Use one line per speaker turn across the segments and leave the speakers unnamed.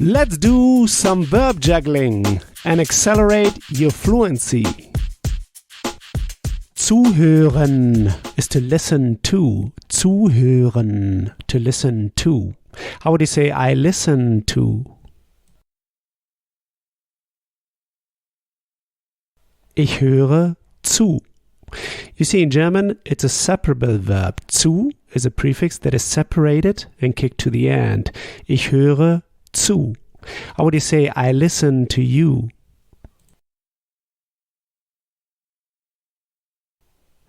Let's do some verb juggling and accelerate your fluency. Zuhören is to listen to. Zuhören, to listen to. How would you say I listen to? Ich höre zu. You see, in German, it's a separable verb. Zu is a prefix that is separated and kicked to the end. Ich höre zu. How would you say I listen to you?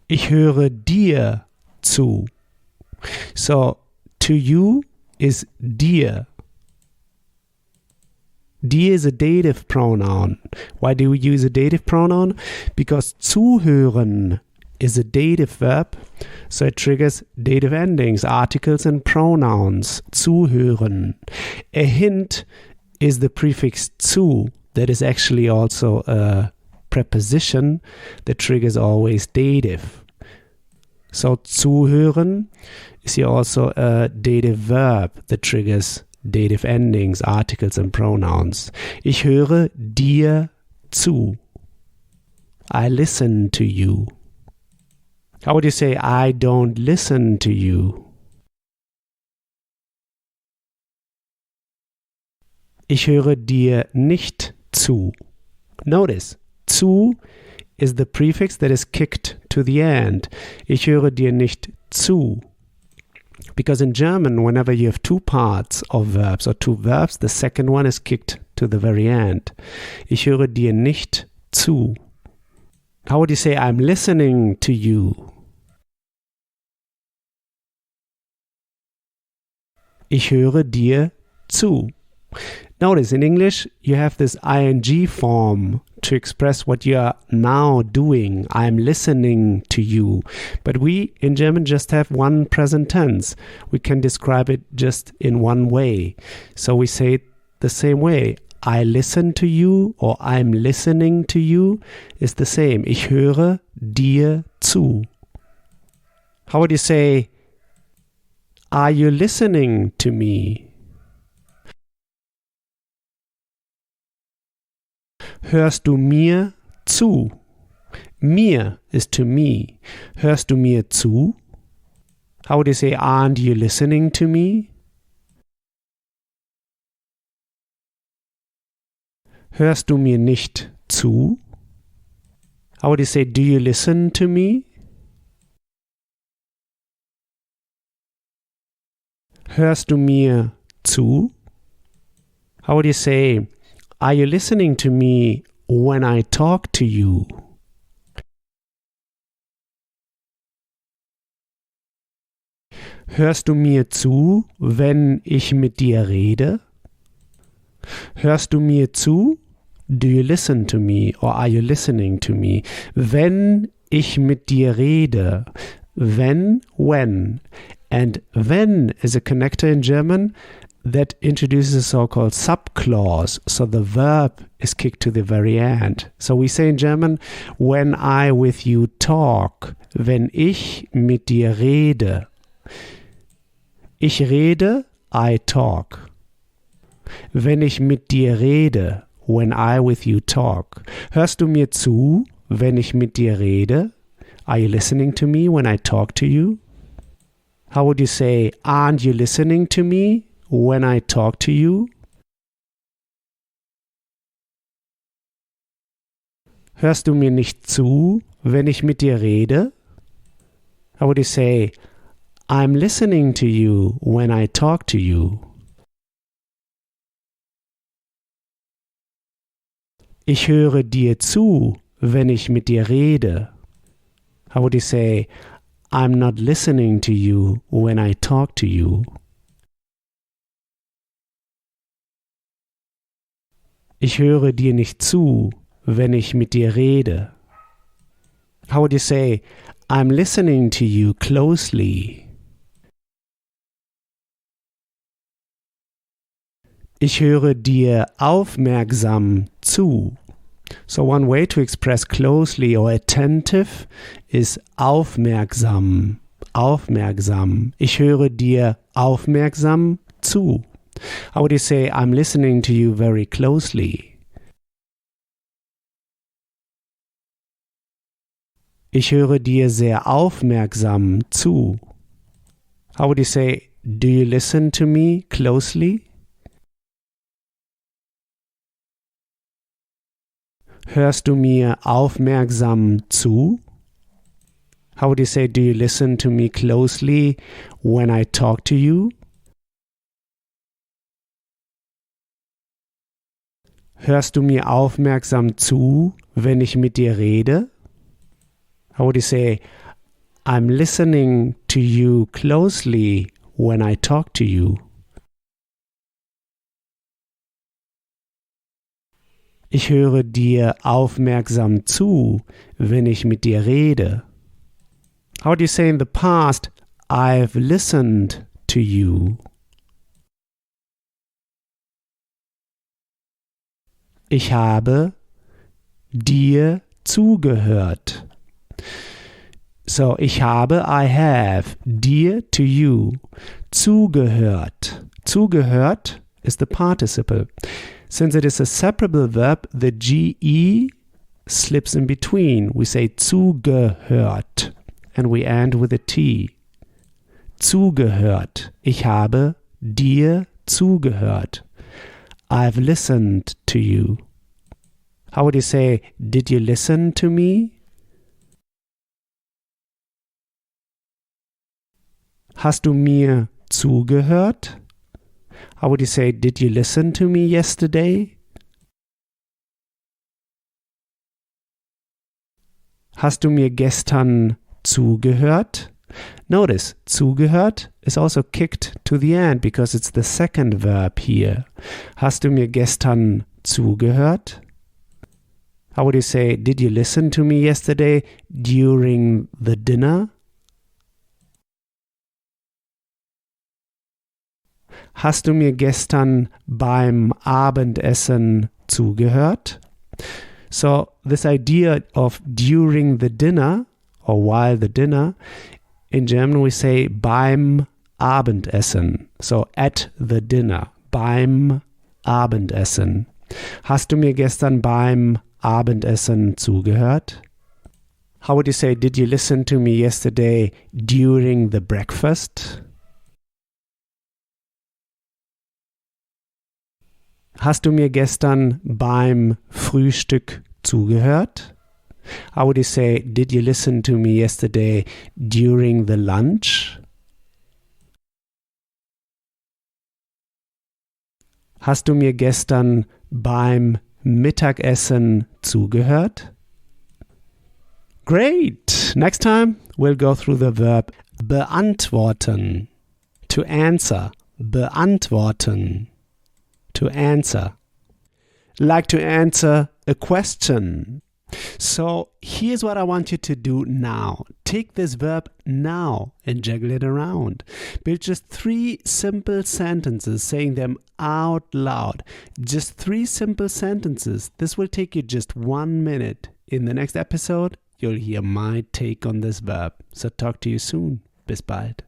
Ich höre dir zu. So, to you is dir. Dir is a dative pronoun. Why do we use a dative pronoun? Because zuhören is a dative verb, so it triggers dative endings, articles and pronouns. Zuhören. A hint is the prefix zu, that is actually also a preposition that triggers always dative. So zuhören is here also a dative verb that triggers dative endings, articles and pronouns. Ich höre dir zu. I listen to you. How would you say I don't listen to you? Ich höre dir nicht zu. Notice, zu is the prefix that is kicked to the end. Ich höre dir nicht zu. Because in German, whenever you have two parts of verbs or two verbs, the second one is kicked to the very end. Ich höre dir nicht zu. How would you say I'm listening to you? Ich höre dir zu. Notice in English you have this ing form to express what you are now doing. I'm listening to you. But we in German just have one present tense. We can describe it just in one way. So we say it the same way. I listen to you or I'm listening to you is the same. Ich höre dir zu. How would you say, are you listening to me? Hörst du mir zu? Mir is to me. Hörst du mir zu? How would you say, aren't you listening to me? Hörst du mir nicht zu? How would you say, do you listen to me? Hörst du mir zu? How would you say, are you listening to me when I talk to you? Hörst du mir zu, wenn ich mit dir rede? Hörst du mir zu? Do you listen to me or are you listening to me? Wenn ich mit dir rede. When. And wenn is a connector in German that introduces a so-called subclause. So the verb is kicked to the very end. So we say in German, when I with you talk. Wenn ich mit dir rede. Ich rede, I talk. Wenn ich mit dir rede. When I with you talk. Hörst du mir zu, wenn ich mit dir rede? Are you listening to me when I talk to you? How would you say, aren't you listening to me when I talk to you? Hörst du mir nicht zu, wenn ich mit dir rede? How would you say, I'm listening to you when I talk to you? Ich höre dir zu, wenn ich mit dir rede. How would you say, I'm not listening to you when I talk to you? Ich höre dir nicht zu, wenn ich mit dir rede. How would you say, I'm listening to you closely? Ich höre dir aufmerksam zu. So one way to express closely or attentive is aufmerksam. Aufmerksam. Ich höre dir aufmerksam zu. How would you say, I'm listening to you very closely? Ich höre dir sehr aufmerksam zu. How would you say, do you listen to me closely? Hörst du mir aufmerksam zu? How would you say, do you listen to me closely when I talk to you? Hörst du mir aufmerksam zu, wenn ich mit dir rede? How would you say, I'm listening to you closely when I talk to you? Ich höre dir aufmerksam zu, wenn ich mit dir rede. How do you say in the past, I've listened to you? Ich habe dir zugehört. So, I have, dir, to you, zugehört. Zugehört is the participle. Since it is a separable verb, the GE slips in between. We say zugehört and we end with a T. Zugehört. Ich habe dir zugehört. I've listened to you. How would you say, did you listen to me? Hast du mir zugehört? How would you say, did you listen to me yesterday? Hast du mir gestern zugehört? Notice, zugehört is also kicked to the end because it's the second verb here. Hast du mir gestern zugehört? How would you say, did you listen to me yesterday during the dinner? Hast du mir gestern beim Abendessen zugehört? So this idea of during the dinner or while the dinner, in German we say beim Abendessen. So at the dinner, beim Abendessen. Hast du mir gestern beim Abendessen zugehört? How would you say, did you listen to me yesterday during the breakfast? Hast du mir gestern beim Frühstück zugehört? How would you say, did you listen to me yesterday during the lunch? Hast du mir gestern beim Mittagessen zugehört? Great! Next time we'll go through the verb beantworten. To answer. Beantworten. To answer. Like to answer a question. So here's what I want you to do now. Take this verb now and juggle it around. Build just 3 simple sentences, saying them out loud. Just 3 simple sentences. This will take you just 1 minute. In the next episode, you'll hear my take on this verb. So talk to you soon. Bis bald.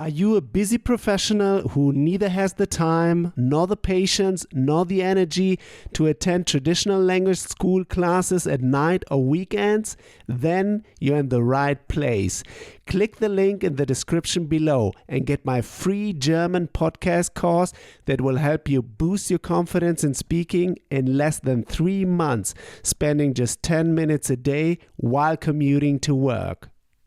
Are you a busy professional who neither has the time, nor the patience, nor the energy to attend traditional language school classes at night or weekends? Then you're in the right place. Click the link in the description below and get my free German podcast course that will help you boost your confidence in speaking in less than 3 months, spending just 10 minutes a day while commuting to work.